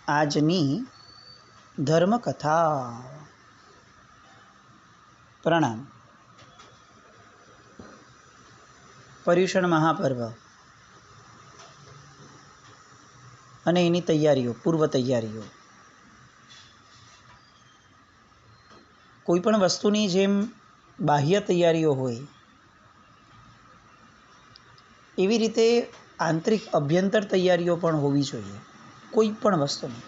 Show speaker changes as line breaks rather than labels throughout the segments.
આજની ધર્મકથા. પ્રણામ. પર્યુષણ મહાપર્વ અને એની તૈયારીઓ, પૂર્વ તૈયારીઓ. કોઈ પણ વસ્તુની જેમ બાહ્ય તૈયારીઓ હોય એવી રીતે આંતરિક અભ્યંતર તૈયારીઓ પણ હોવી જોઈએ કોઈ પણ વસ્તુની.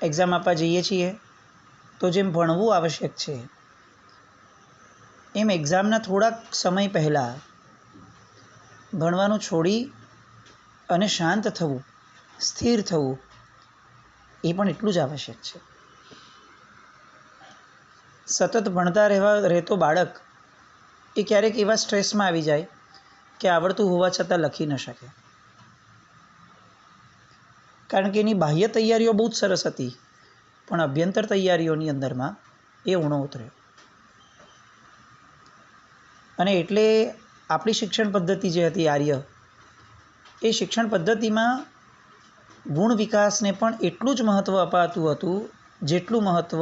એક્ઝામ આપવા જઈએ છીએ તો જેમ ભણવું આવશ્યક છે એમ એક્ઝામના થોડાક સમય પહેલાં ભણવાનું છોડી અને શાંત થવું, સ્થિર થવું એ પણ એટલું જ આવશ્યક છે. સતત ભણતા રહેતો બાળક એ ક્યારેક એવા સ્ટ્રેસમાં આવી જાય કે આવડતું હોવા છતાં લખી ન શકે, કારણ કે એની બાહ્ય તૈયારીઓ બહુ જ સરસ હતી પણ અભ્યંતર તૈયારીઓની અંદરમાં એ ઊણો ઉતર્યો. અને એટલે આપણી શિક્ષણ પદ્ધતિ જે હતી આર્ય, એ શિક્ષણ પદ્ધતિમાં ગુણ વિકાસને પણ એટલું જ મહત્ત્વ અપાતું હતું જેટલું મહત્ત્વ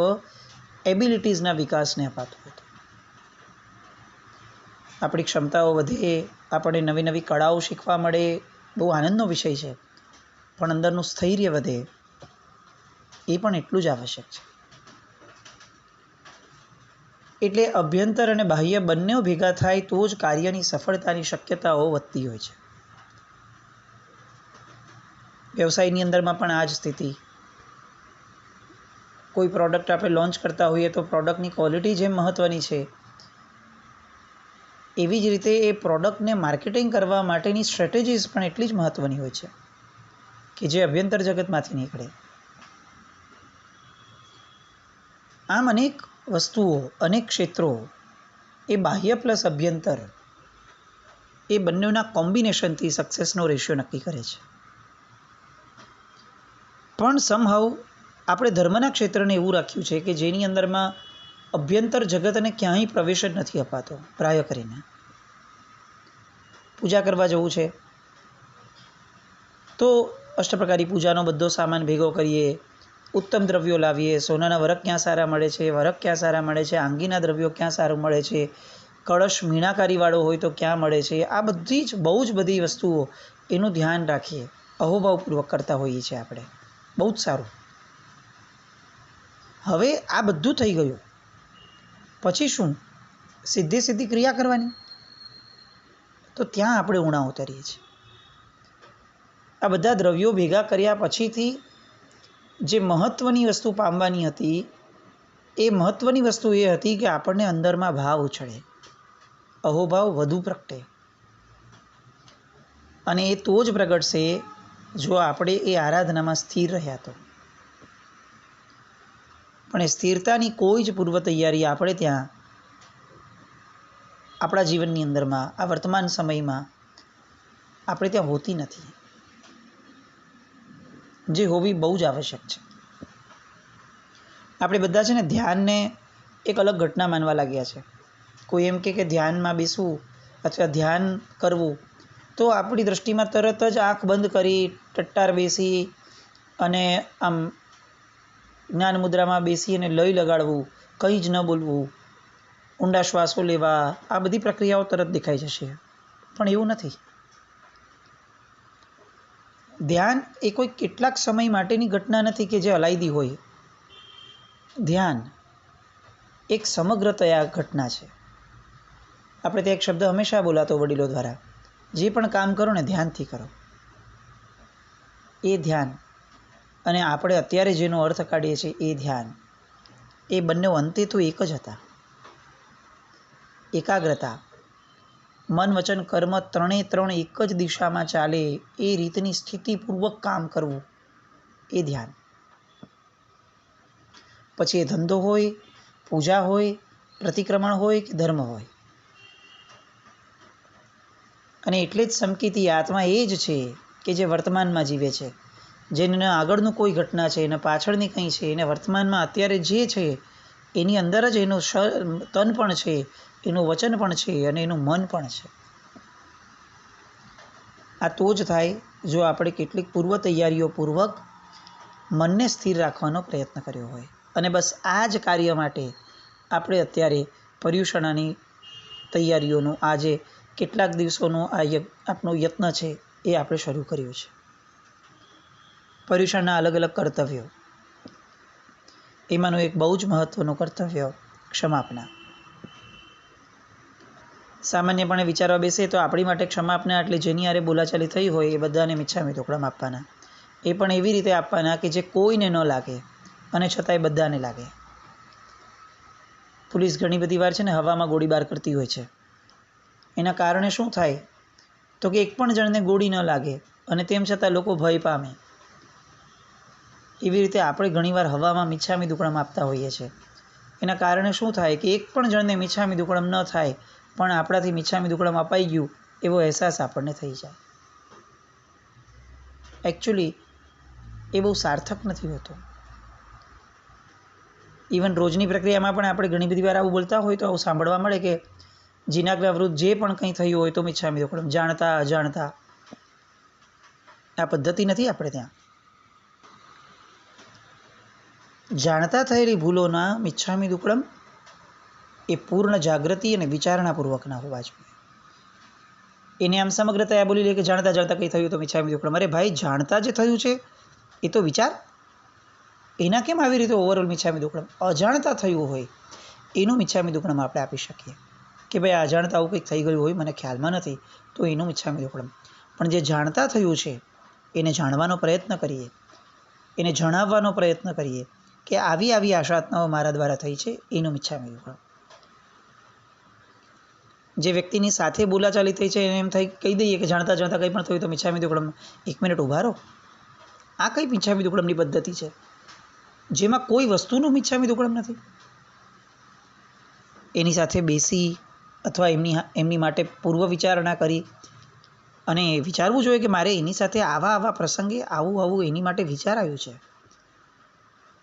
એબિલિટીઝના વિકાસને અપાતું હતું. આપણી ક્ષમતાઓ વધે, આપણને નવી નવી કળાઓ શીખવા મળે, બહુ આનંદનો વિષય છે, પણ અંદરનું સ્થૈર્ય વધે એ પણ એટલું જ આવશ્યક છે. એટલે અભ્યંતર અને બાહ્ય બંને ભેગા થાય તો જ કાર્યની સફળતાની શક્યતાઓ વધતી હોય છે. વ્યવસાયની અંદરમાં પણ આ જ સ્થિતિ. કોઈ પ્રોડક્ટ આપણે લોન્ચ કરતા હોઈએ તો પ્રોડક્ટની ક્વોલિટી જેમ મહત્ત્વની છે એવી જ રીતે એ પ્રોડક્ટને માર્કેટિંગ કરવા માટેની સ્ટ્રેટેજીસ પણ એટલી જ મહત્ત્વની હોય છે કે જે અભ્યંતર જગતમાંથી નીકળે. આમ અનેક વસ્તુઓ, અનેક ક્ષેત્રો એ બાહ્ય પ્લસ અભ્યંતર એ બંનેના કોમ્બિનેશનથી સક્સેસનો રેશિયો નક્કી કરે છે. પણ સમહાઉ આપણે ધર્મના ક્ષેત્રને એવું રાખ્યું છે કે જેની અંદરમાં અભ્યંતર જગતને ક્યાંય પ્રવેશ જ નથી અપાતો. પ્રાય કરીને પૂજા કરવા જવું છે તો અષ્ટપ્રકારી પૂજાનો બધો સામાન ભેગો કરીએ, ઉત્તમ દ્રવ્યો લાવીએ, સોનાના વરખ ક્યાં સારા મળે છે, વરખ ક્યાં સારા મળે છે, આંગીના દ્રવ્યો ક્યાં સારું મળે છે, કળશ મીણાકારીવાળો હોય તો ક્યાં મળે છે, આ બધી જ બહુ જ બધી વસ્તુઓ એનું ધ્યાન રાખીએ, અહોભાવપૂર્વક કરતા હોઈએ છીએ આપણે. બહુ જ સારું. હવે આ બધું થઈ ગયું પછી શું? સીધી ક્રિયા કરવાની. તો ત્યાં આપણે ઊણા ઉતરીએ છીએ. આ બધા દ્રવ્યો ભેગા કર્યા પછીથી જે મહત્ત્વની વસ્તુ પામવાની હતી એ મહત્ત્વની વસ્તુ એ હતી કે આપણને અંદરમાં ભાવ ઉછળે, અહોભાવ વધુ પ્રગટે. અને એ તો જ પ્રગટશે જો આપણે એ આરાધનામાં સ્થિર રહ્યા તો. પણ એ સ્થિરતાની કોઈ જ પૂર્વ તૈયારી આપણે ત્યાં આપણા જીવનની અંદરમાં, આ વર્તમાન સમયમાં આપણે ત્યાં હોતી નથી, જે હોવી બહુ જ આવશ્યક છે. આપણે બધા છે ને ધ્યાનને એક અલગ ઘટના માનવા લાગ્યા છે. કોઈ એમ કે ધ્યાનમાં બેસવું અથવા ધ્યાન કરવું તો આપણી દૃષ્ટિમાં તરત જ આંખ બંધ કરી ટટ્ટાર બેસી અને આમ જ્ઞાન મુદ્રામાં બેસી અને લય લગાડવું, કંઈ જ ન બોલવું, ઊંડા શ્વાસો લેવા, આ બધી પ્રક્રિયાઓ તરત દેખાઈ જશે. પણ એવું નથી. ધ્યાન એ કોઈ કેટલાક સમય માટેની ઘટના નથી કે જે અલાયદી હોય. ધ્યાન એક સમગ્રતયા ઘટના છે. આપણે ત્યાં એક શબ્દ હંમેશા બોલાતો વડીલો દ્વારા, જે પણ કામ કરો ને ધ્યાનથી કરો. એ ધ્યાન અને આપણે અત્યારે જેનો અર્થ કાઢીએ છીએ એ ધ્યાન, એ બંને અંતે તો એક જ હતા. એકાગ્રતા, મન વચન કર્મ ત્રણે એક જ દિશામાં ચાલે એ રીતની સ્થિતિપૂર્વક કામ કરવું એ ધ્યાન. પછી એ ધંધો હોય, પૂજા હોય, પ્રતિક્રમણ હોય કે ધર્મ હોય. અને એટલે જ સમકીતી આત્મા એ જ છે કે જે વર્તમાનમાં જીવે છે, જેને આગળનું કોઈ ઘટના છે, એને પાછળની કંઈ છે, એને વર્તમાનમાં અત્યારે જે છે એની અંદર જ એનું તન પણ છે, એનું વચન પણ છે અને એનું મન પણ છે. આ તો જ થાય જો આપણે કેટલીક પૂર્વ તૈયારીઓપૂર્વક મનને સ્થિર રાખવાનો પ્રયત્ન કર્યો હોય. અને બસ આ જ કાર્ય માટે આપણે અત્યારે પર્યુષણાની તૈયારીઓનું આજે કેટલાક દિવસોનો આપણો યત્ન છે એ આપણે શરૂ કર્યું છે. પર્યુષણના અલગ અલગ કર્તવ્યો, એમાંનું એક બહુ જ મહત્ત્વનું કર્તવ્ય ક્ષમાપના. સામાન્યપણે વિચારવા બેસીએ તો આપણી માટે ક્ષમાપના એટલે જેની હારે બોલાચાલી થઈ હોય એ બધાને મિચ્છામી દુક્કડમ આપવાના. એ પણ એવી રીતે આપવાના કે જે કોઈને ન લાગે અને છતાંય બધાને લાગે. પોલીસ ઘણી બધી વાર છે ને હવામાં ગોળીબાર કરતી હોય છે. એના કારણે શું થાય તો કે એક પણ જણને ગોળી ન લાગે અને તેમ છતાં લોકો ભય પામે. એવી રીતે આપણે ઘણીવાર હવામાં મિચ્છામી દુક્કડમ આપતા હોઈએ છીએ. એના કારણે શું થાય કે એક પણ જણને મિચ્છામી દુક્કડમ ન થાય પણ આપણાથી મિચ્છામી દુક્કડમ અપાઈ ગયું એવો અહેસાસ આપણને થઈ જાય. એકચ્યુઅલી એ બહુ સાર્થક નથી હોતું. ઇવન રોજની પ્રક્રિયામાં પણ આપણે ઘણી બધી વાર આવું બોલતા હોય તો આવું સાંભળવા મળે કે જીનાજ્ઞા વિરુદ્ધ જે પણ કંઈ થયું હોય તો મિચ્છામી દુક્કડમ, જાણતા અજાણતા. આ પદ્ધતિ નથી આપણે ત્યાં. જાણતા થયેલી ભૂલોના મિચ્છામી દુક્કડમ એ પૂર્ણ જાગૃતિ અને વિચારણાપૂર્વકના હોવા જોઈએ. એને આમ સમગ્રતા બોલી લે કે જાણતા જાણતા કંઈ થયું તો મિચ્છામી દુક્કડમ. અરે ભાઈ, જાણતા જે થયું છે એ તો વિચાર. એના કેમ આવી રીતે ઓવરઓલ મિચ્છામી દુક્કડમ? અજાણતા થયું હોય એનું મિચ્છામી દુક્કડમ આપણે આપી શકીએ કે ભાઈ અજાણતા આવું કંઈક થઈ ગયું હોય, મને ખ્યાલમાં નથી, તો એનું મિચ્છામી દુક્કડમ. પણ જે જાણતા થયું છે એને જાણવાનો પ્રયત્ન કરીએ, એને જણાવવાનો પ્રયત્ન કરીએ કે આવી આવી આશાતનાઓ મારા દ્વારા થઈ છે, એનું મિચ્છામી દુક્કડમ. જે વ્યક્તિની સાથે બોલાચાલી થઈ છે એને એમ થઈ કહી દઈએ કે જાણતા જાણતા કંઈ પણ થયું તો મિચ્છામી દુક્કડમ. 1 મિનિટ ઊભા રહો, આ કઈ મિચ્છામી દુક્કડમની પદ્ધતિ છે જેમાં કોઈ વસ્તુનું મિચ્છામી દુક્કડમ નથી? એની સાથે બેસી અથવા એમની માટે પૂર્વ વિચારણા કરી અને વિચારવું જોઈએ કે મારે એની સાથે આવા પ્રસંગે આવું એની માટે વિચાર આવ્યું છે.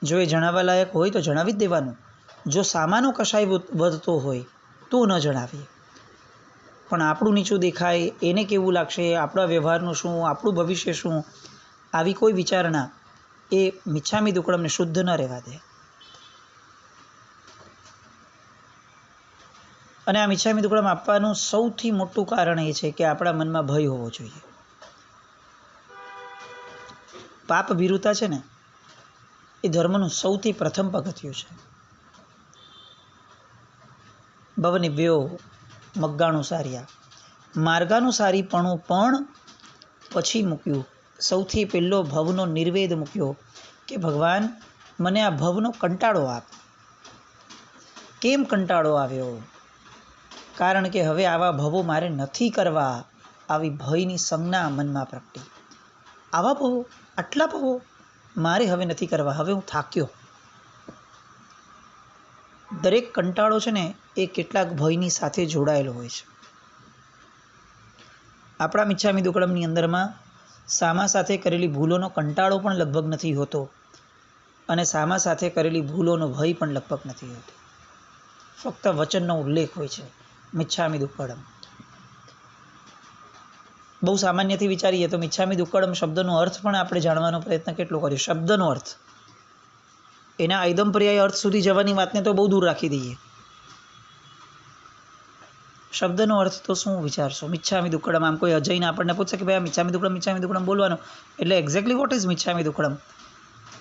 જો એ જણાવવા લાયક હોય તો જણાવી જ દેવાનું. જો સામાનો કશાય વધતો હોય તો ન જણાવીએ. પણ આપણું નીચું દેખાય, એને કેવું લાગશે, આપણા વ્યવહારનું શું, આપણું ભવિષ્ય શું, આવી કોઈ વિચારણા એ મિચ્છામી દુક્કડમને શુદ્ધ ન રહેવા દે. અને આ મિચ્છામી દુક્કડમ આપવાનું સૌથી મોટું કારણ એ છે કે આપણા મનમાં ભય હોવો જોઈએ. પાપ ભીરુતા છે ને એ ધર્મનું સૌથી પ્રથમ પગથિયું છે. ભવનિવ્યો મગ્ગાનુસાર્યા, માર્ગાનુસારીપણું પણ પછી મૂક્યું. સૌથી પહેલો ભવનો નિર્વેદ મૂક્યો કે ભગવાન મને આ ભવનો કંટાળો આપ. કેમ કંટાળો આવ્યો? કારણ કે હવે આવા ભવો મારે નથી કરવા. આવી ભયની સંજ્ઞા મનમાં પ્રગટી. આવા ભવો, આટલા ભવો મારે હવે નથી કરવા, હવે હું થાક્યો. દરેક કંટાળો છે ને એ કેટલાક ભયની સાથે જોડાયેલો હોય છે. આપણા મિચ્છામી દુક્કડમની અંદરમાં સામા સાથે કરેલી ભૂલોનો કંટાળો પણ લગભગ નથી હોતો અને સામા સાથે કરેલી ભૂલોનો ભય પણ લગભગ નથી હોતો. ફક્ત વચનનો ઉલ્લેખ હોય છે, મિચ્છામી દુક્કડમ. બહુ સામાન્યથી વિચારીએ તો મિચ્છામી દુક્કડમ શબ્દનો અર્થ પણ આપણે જાણવાનો પ્રયત્ન કેટલો કર્યો. શબ્દનો અર્થ, એના આઈદમપર્યાય અર્થ સુધી જવાની વાતને તો બહુ દૂર રાખી દઈએ. શબ્દનો અર્થ તો શું વિચારશો? મિચ્છામી દુક્કડમ. આમ કોઈ અજયને આપણને પૂછે કે ભાઈ આ મિચ્છામી દુક્કડમ બોલવાનો એટલે એક્ઝેક્ટલી વોટ ઇઝ મિચ્છામી દુક્કડમ?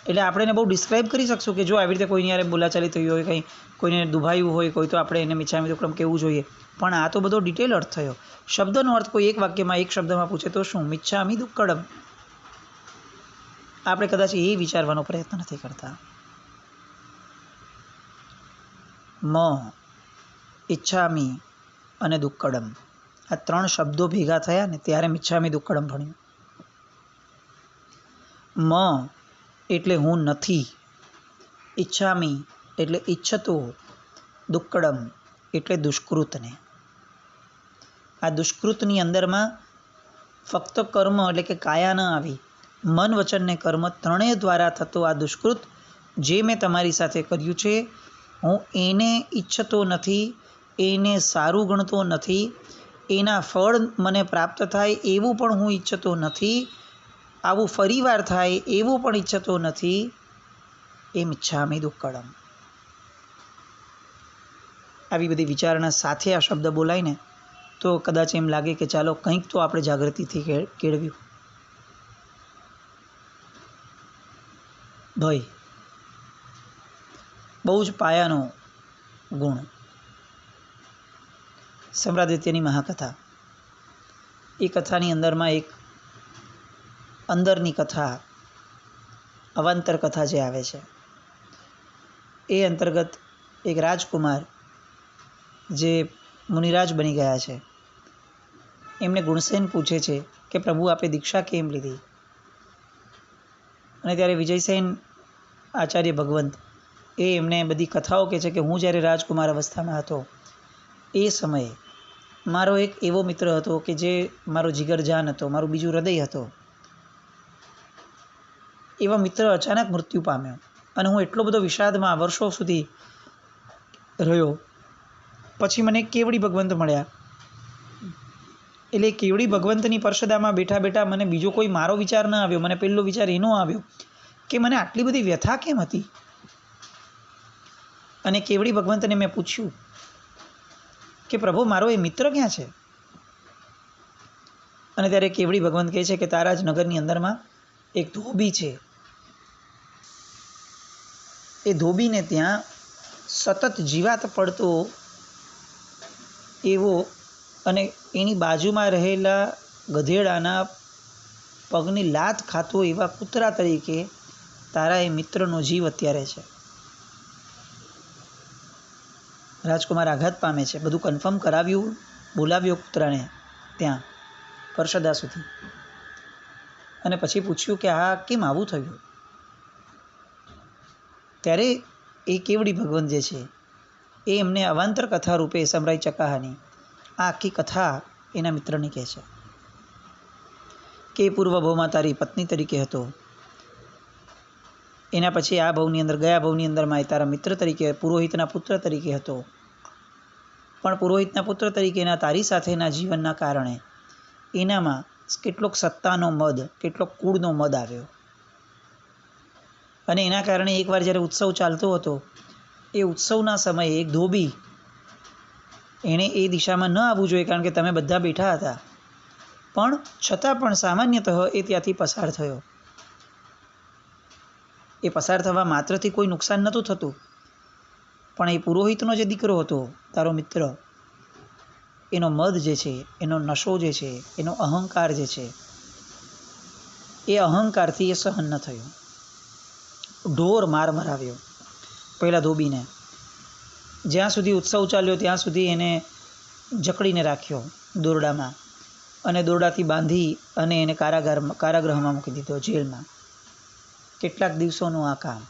એટલે આપણે એને બહુ ડિસ્ક્રાઇબ કરી શકશું કે જો આવી રીતે કોઈની યારે બોલાચાલી થઈ હોય, કંઈ કોઈને દુભાયું હોય કોઈ, તો આપણે એને મિચ્છામી દુક્કડમ કહેવું જોઈએ. પણ આ તો બધો ડિટેલ અર્થ થયો. શબ્દનો અર્થ કોઈ એક વાક્યમાં એક શબ્દમાં પૂછે તો શું? મિચ્છામી દુક્કડમ. આપણે કદાચ એ વિચારવાનો પ્રયત્ન નથી કરતા. મ, ઈચ્છામી અને દુક્કડમ, આ 3 શબ્દો ભેગા થયા ને ત્યારે મિચ્છામી દુક્કડમ ભણ્યું. મ એટલે હું નથી, ઈચ્છામી એટલે ઈચ્છતો, દુક્કડમ એટલે દુષ્કૃતને. આ દુષ્કૃતની અંદરમાં ફક્ત કર્મ એટલે કે કાયા ન આવી, મન વચન ને કર્મ ત્રણેય દ્વારા થતો આ દુષ્કૃત જે મેં તમારી સાથે કર્યું છે, હું એને ઈચ્છતો નથી, એને સારું ગણતો નથી, એના ફળ મને પ્રાપ્ત થાય એવું પણ હું ઈચ્છતો નથી, આવું ફરીવાર થાય એવું પણ ઈચ્છતો નથી. એમ ઈચ્છામિ દુક્કડમ. આવી બધી વિચારણા સાથે આ શબ્દ બોલાય ને તો કદાચ એમ લાગે કે ચાલો કંઈક તો આપણે જાગૃતિથી કેળવ્યું. ભય બહુ જ પાયાનો ગુણ. સમ્રાદિત્યની મહાકથા, એ કથાની અંદરમાં એક અંદરની કથા, અવાંતર કથા જે આવે છે એ અંતર્ગત એક રાજકુમાર જે મુનિરાજ બની ગયા છે એમને ગુણસેન પૂછે છે કે પ્રભુ આપે દીક્ષા કેમ લીધી? અને ત્યારે વિજયસેન આચાર્ય ભગવંત એ એમને બધી કથાઓ કહે છે કે હું જ્યારે રાજકુમાર અવસ્થામાં હતો એ સમયે મારો એક એવો મિત્ર હતો કે જે મારો જીગરજાન હતો, મારું બીજું હૃદય હતો. એવા મિત્ર અચાનક મૃત્યુ પામ્યો અને હું એટલો બધો વિષાદમાં વર્ષો સુધી રહ્યો. પછી મને કેવડી ભગવંત મળ્યા. એટલે કેવડી ભગવંતની પરસદામાં બેઠા બેઠા મને બીજો કોઈ મારો વિચાર ન આવ્યો. મને પહેલો વિચાર એનો આવ્યો કે મને આટલી બધી વ્યથા કેમ હતી. અને કેવડી ભગવંતને મેં પૂછ્યું કે પ્રભુ મારો એ મિત્ર ક્યાં છે? અને ત્યારે કેવડી ભગવંત કહે છે કે તારા જ નગરની અંદરમાં એક ધોબી છે. એ ધોબીને ત્યાં સતત જીવાત પડતો એવો અને એની બાજુમાં રહેલા ગધેડાના પગની લાત ખાતો એવા કૂતરા તરીકે તારા એ મિત્રનો જીવ અત્યારે છે. રાજકુમાર આઘાત પામે છે. બધું કન્ફર્મ કરાવ્યું, બોલાવ્યો કૂતરાને ત્યાં પરસદા સુધી, અને પછી પૂછ્યું કે આ કેમ આવું થયું? ત્યારે એ કેવડી ભગવંત જે છે એ એમને અવાંતર કથા રૂપે સંભળાઈ ચકાહાની આ આખી કથા એના મિત્રને કહે છે કે પૂર્વ ભાવમાં તારી પત્ની તરીકે હતો, એના પછી આ ભાવની અંદર ગયા ભાવની અંદરમાં એ તારા મિત્ર તરીકે પુરોહિતના પુત્ર તરીકે હતો. પણ પુરોહિતના પુત્ર તરીકેના તારી સાથેના જીવનના કારણે એનામાં કેટલોક સત્તાનો મદ, કેટલોક કુળનો મદ આવ્યો. અને એના કારણે એકવાર જ્યારે ઉત્સવ ચાલતો હતો એ ઉત્સવના સમયે એક ધોબી, એણે એ દિશામાં ન આવવું જોઈએ કારણ કે તમે બધા બેઠા હતા, પણ છતાં પણ સામાન્યતઃ એ ત્યાંથી પસાર થયો. એ પસાર થવા માત્રથી કોઈ નુકસાન નહોતું થતું, પણ એ પુરોહિતનો જે દીકરો હતો તારો મિત્ર, એનો મદ જે છે, એનો નશો જે છે, એનો અહંકાર જે છે, એ અહંકારથી એ સહન ન થયું. ઢોર માર મરાવ્યો પહેલાં ધોબીને. જ્યાં સુધી ઉત્સવ ચાલ્યો ત્યાં સુધી એને જકડીને રાખ્યો દોરડામાં, અને દોરડાથી બાંધી અને એને કારાગૃહમાં મૂકી દીધો, જેલમાં. કેટલાક દિવસોનું આ કામ,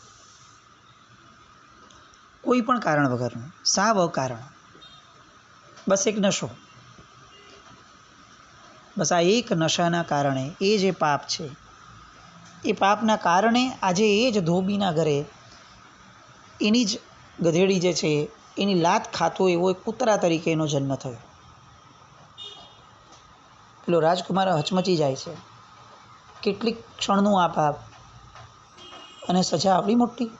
કોઈ પણ કારણ વગરનું, સાવ અકારણ, બસ એક નશો. બસ આ એક નશાના કારણે એ જે પાપ છે, એ પાપના કારણે આજે એ જ ધોબીના ઘરે એની જ ગધેડી જે છે એની લાત ખાતો એવો એક કૂતરા તરીકે એનો જન્મ થયો. પેલો રાજકુમાર હચમચી જાય છે. કેટલીક ક્ષણનું આ પાપ અને સજા આવડી મોટી.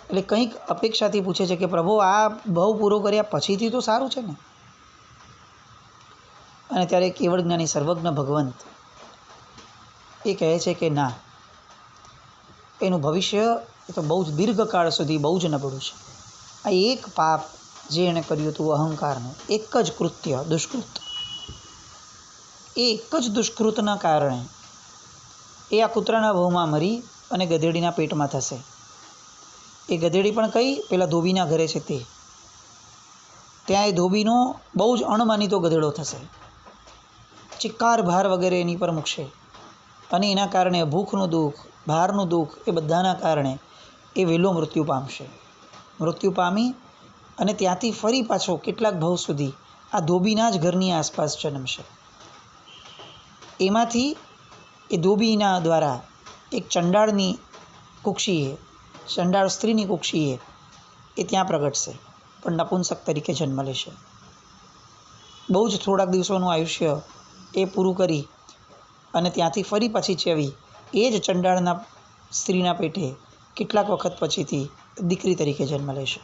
એટલે કંઈક અપેક્ષાથી પૂછે છે કે પ્રભુ આ ભાવ પૂરો કર્યા પછીથી તો સારું છે ને? અને ત્યારે કેવળ જ્ઞાની સર્વજ્ઞ ભગવંત એ કહે છે કે ના, એનું ભવિષ્ય એ તો બહુ જ દીર્ઘકાળ સુધી બહુ જ નબળું છે. આ એક પાપ જે એણે કર્યું હતું અહંકારનું, એક જ કૃત્ય, દુષ્કૃત, એ એક જ દુષ્કૃતના કારણે એ આ કૂતરાના ભવમાં મરી અને ગધેડીના પેટમાં થશે. એ ગધેડી પણ કઈ? પેલા ધોબીના ઘરે છે તે. ત્યાં એ ધોબીનો બહુ જ અણમાનીતો ગધેડો થશે. ચિક્કાર ભાર વગેરે એની પર મૂકશે, અને એના કારણે ભૂખનું દુઃખ, ભારનું દુઃખ, એ બધાના કારણે એ વહેલો મૃત્યુ પામશે. મૃત્યુ પામી અને ત્યાંથી ફરી પાછો કેટલાક ભાવ સુધી આ ધોબીના જ ઘરની આસપાસ જન્મશે. એમાંથી એ ધોબીના દ્વારા એક ચંડાળની કુક્ષીએ, ચંડાળ સ્ત્રીની કુક્ષીએ એ ત્યાં પ્રગટશે, પણ નપુંસક તરીકે જન્મ લેશે. બહુ જ થોડાક દિવસોનું આયુષ્ય એ પૂરું કરી અને ત્યાંથી ફરી પાછી ચેવી એ જ ચંડાળના સ્ત્રીના પેટે કેટલાક વખત પછીથી દીકરી તરીકે જન્મ લેશે.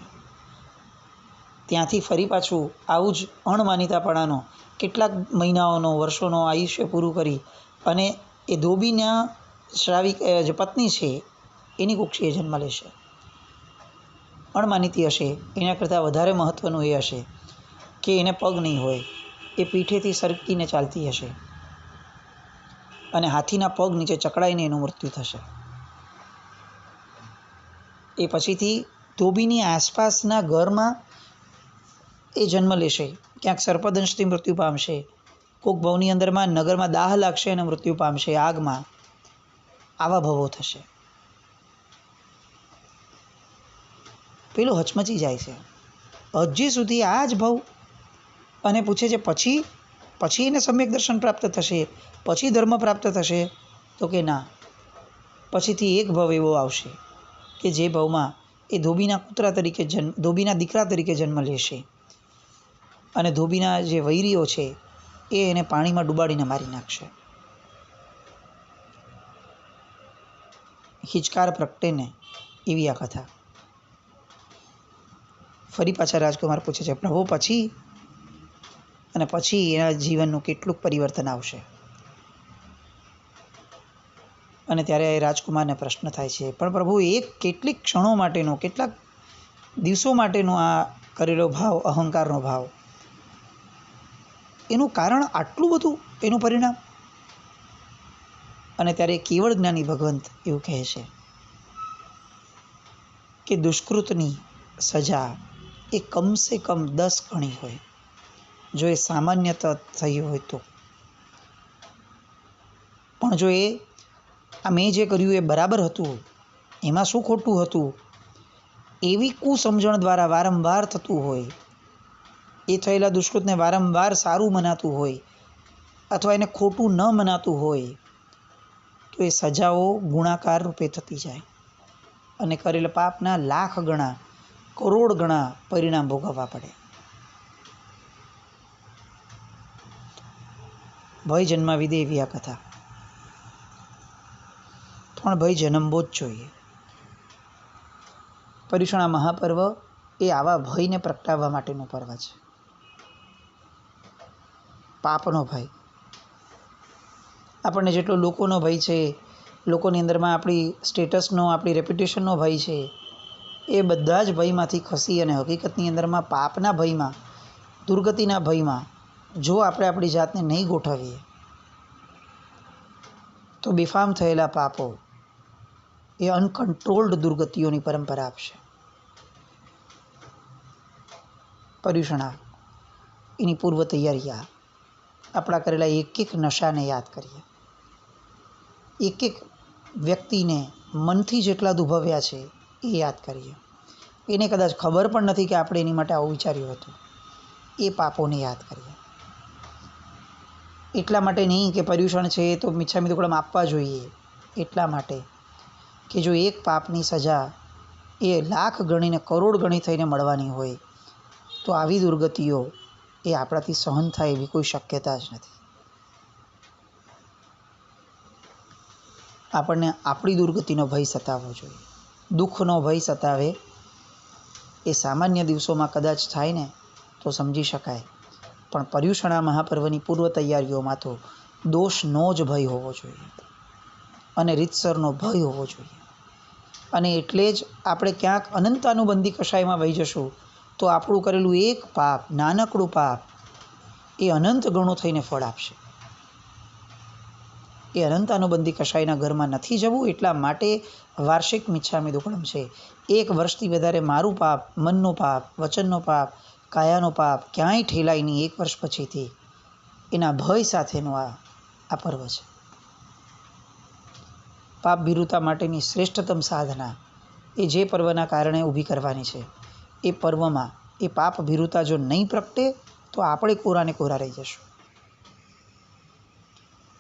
ત્યાંથી ફરી પાછું આવું જ અણમાનિતાપણાનો કેટલાક મહિનાઓનો વર્ષોનો આયુષ્ય પૂરું કરી અને એ ધોબીના શ્રાવિક જે પત્ની છે એની કુક્ષીએ જન્મ લેશે. અણમાનિતી હશે એના કરતાં વધારે મહત્ત્વનું એ હશે કે એને પગ નહીં હોય, એ પીઠેથી સરકીને ચાલતી હશે અને હાથીના પગ નીચે ચકડાઈને એનું મૃત્યુ થશે. એ પછીથી ધોબીની આસપાસના ઘરમાં એ જન્મ લેશે, ક્યાંક સર્પદંશથી મૃત્યુ પામશે, કોઈક ભવની અંદરમાં નગરમાં દાહ લાગશે અને મૃત્યુ પામશે આગમાં. આવા ભવો થશે. પેલું હચમચી જાય છે હજી સુધી આ જ ભવ, અને પૂછે છે પછી એને સમ્યક દર્શન પ્રાપ્ત થશે, પછી ધર્મ પ્રાપ્ત થશે? તો કે ના, પછીથી એક ભવ એવો આવશે કે જે ભવમાં એ ધોબીના દીકરા તરીકે જન્મ લેશે અને ધોબીના જે વૈરીઓ છે એ એને પાણીમાં ડૂબાડીને મારી નાખશે. હિચકાર પ્રગટે ને એવી આ કથા. ફરી પાછા રાજકુમાર પૂછે છે, પ્રભુ પછી? અને પછી એના જીવનનું કેટલુંક પરિવર્તન આવશે. અને ત્યારે રાજકુમારને પ્રશ્ન થાય છે, પણ પ્રભુ એક કેટલીક ક્ષણો માટેનો, કેટલાક દિવસો માટેનો આ કરેલો ભાવ, અહંકારનો ભાવ, એનું કારણ આટલું બધું, એનું પરિણામ? અને ત્યારે કેવળ જ્ઞાની ભગવંત એવું કહે છે કે દુષ્કૃતની સજા એ કમસે કમ 10 ગણી હોય, જો એ સામાન્યત થઈ હોય તો. પણ જો આ મેં જે કર્યું એ બરાબર હતું, એમાં શું ખોટું હતું, એવી કુસમજણ દ્વારા વારંવાર થતું હોય, એ થયેલા દુષ્કૃતને વારંવાર સારું મનાતું હોય અથવા એને ખોટું ન મનાતું હોય, તો એ સજાઓ ગુણાકાર રૂપે થતી જાય અને કરેલા પાપના લાખ ગણા, કરોડ ગણા પરિણામ ભોગવવા પડે. ભય જન્માવી દે એવી આ કથા. પણ ભય જન્મવો જ જોઈએ. પર્યુષણા મહાપર્વ એ આવા ભયને પ્રગટાવવા માટેનું પર્વ છે. પાપનો ભય. આપણને જેટલો લોકોનો ભય છે, લોકોની અંદરમાં આપણી સ્ટેટસનો, આપણી રેપ્યુટેશનનો ભય છે, એ બધા જ ભયમાંથી ખસી અને હકીકતની અંદરમાં પાપના ભયમાં, દુર્ગતિના ભયમાં જો આપણે આપણી જાતને નહીં ગોઠવીએ તો બેફામ થયેલા પાપો એ અનકન્ટ્રોલ્ડ દુર્ગતિઓની પરંપરા આપશે. પર્યુષણા એની પૂર્વ તૈયારી, આપણા કરેલા એક એક નશાને યાદ કરીએ, એક એક વ્યક્તિને મનથી જેટલા દુભવ્યા છે એ યાદ કરીએ. એને કદાચ ખબર પણ નથી કે આપણે એની માટે આવું વિચાર્યું હતું, એ પાપોને યાદ કરીએ. એટલા માટે નહીં કે પર્યુષણ છે તો મિચ્છામી દુક્કડમ આપવા જોઈએ, એટલા માટે કે જો એક પાપની સજા એ લાખ ગણીને કરોડ ગણી થઈને મળવાની હોય તો આવી દુર્ગતિઓ એ આપણાથી સહન થાય એવી કોઈ શક્યતા જ નથી. આપણને આપણી દુર્ગતિનો ભય સતાવવો જોઈએ. દુઃખનો ભય સતાવે એ સામાન્ય દિવસોમાં કદાચ થાય ને તો સમજી શકાય, પણ પર્યુષણા મહાપર્વની પૂર્વ તૈયારીઓમાં તો દોષનો જ ભય હોવો જોઈએ અને રીતસરનો ભય હોવો જોઈએ. અને એટલે જ આપણે ક્યાંક અનંતાનુબંધી કષાયમાં વહી જશું તો આપણું કરેલું એક પાપ, નાનકડું પાપ, એ અનંત ગણું થઈને ફળ આપશે. એ અનંતાનુબંધી કષાયના ઘરમાં નથી જવું, એટલા માટે વાર્ષિક મિચ્છામી દુક્કડમ છે. 1 વર્ષથી વધારે મારું પાપ, મનનું પાપ, વચનનો પાપ, કાયાનો પાપ ક્યાંય ઠેલાય નહીં. 1 વર્ષ પછીથી એના ભય સાથેનું આ પર્વ છે. પાપ ભીરુતા માટેની શ્રેષ્ઠતમ સાધના એ જે પર્વના કારણે ઊભી કરવાની છે, એ પર્વમાં એ પાપ ભીરુતા જો નહીં પ્રગટે તો આપણે કોરાને કોરા રહી જશું.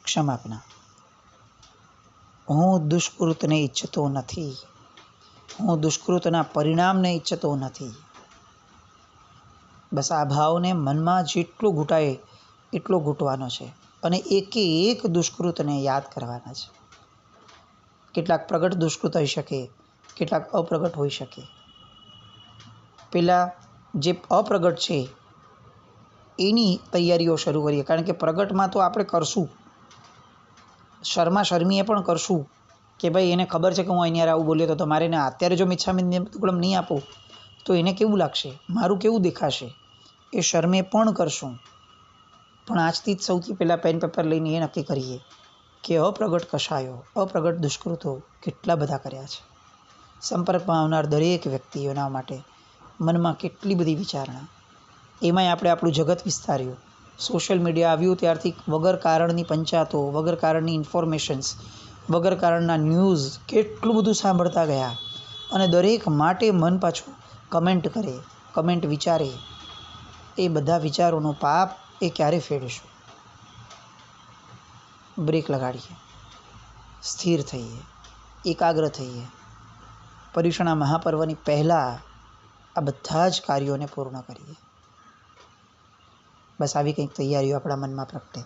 ક્ષમાપના. હું દુષ્કૃતને ઈચ્છતો નથી, હું દુષ્કૃતના પરિણામને ઈચ્છતો નથી. બસ આ ભાવને મનમાં જેટલો ઘૂંટાય એટલો ઘૂંટવાનો છે અને એકે એક દુષ્કૃતને યાદ કરવાના છે. કેટલાક પ્રગટ દુષ્કૃત હોઈ શકે, કેટલાક અપ્રગટ હોઈ શકે. પેલા જે અપ્રગટ છે એની તૈયારીઓ શરૂ કરીએ, કારણ કે પ્રગટમાં તો આપણે કરશું, શર્મીએ પણ કરશું કે ભાઈ એને ખબર છે કે હું અહીંયા આવું બોલ્યો તો તમારે એને અત્યારે જો મિચ્છામી દુક્કડમ નહીં આપું તો એને કેવું લાગશે, મારું કેવું દેખાશે, એ શર્મે પણ કરશું. પણ આજથી જ સૌથી પહેલાં પેન પેપર લઈને એ નક્કી કરીએ કે અપ્રગટ કશાયો, અપ્રગટ દુષ્કૃતો કેટલા બધા કર્યા છે. સંપર્કમાં આવનાર દરેક વ્યક્તિઓના માટે મનમાં કેટલી બધી વિચારણા. એમાંય આપણે આપણું જગત વિસ્તાર્યું. સોશિયલ મીડિયા આવ્યું ત્યારથી વગર કારણની પંચાતો, વગર કારણની ઇન્ફોર્મેશન્સ, વગર કારણના ન્યૂઝ કેટલું બધું સાંભળતા ગયા અને દરેક માટે મન પાછું કમેન્ટ કરે, કમેન્ટ વિચારે. એ બધા વિચારોનો પાપ એ ક્યારે ફેડીશું? બ્રેક લગાડીએ, સ્થિર થઈએ, એકાગ્ર થઈએ. પર્યુષણા મહાપર્વની પહેલાં આ બધા જ કાર્યોને પૂર્ણ કરીએ. બસ આવી કંઈક તૈયારીઓ આપણા મનમાં પ્રગટે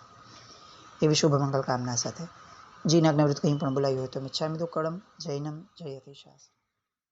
એવી શુભ મંગલ કામના સાથે. જીન આજ્ઞાવૃત્ત કંઈ પણ બોલાયું હોય તો મિચ્છામિ દુક્કડમ. જૈનમ જયતે શાસ્ત્રમ.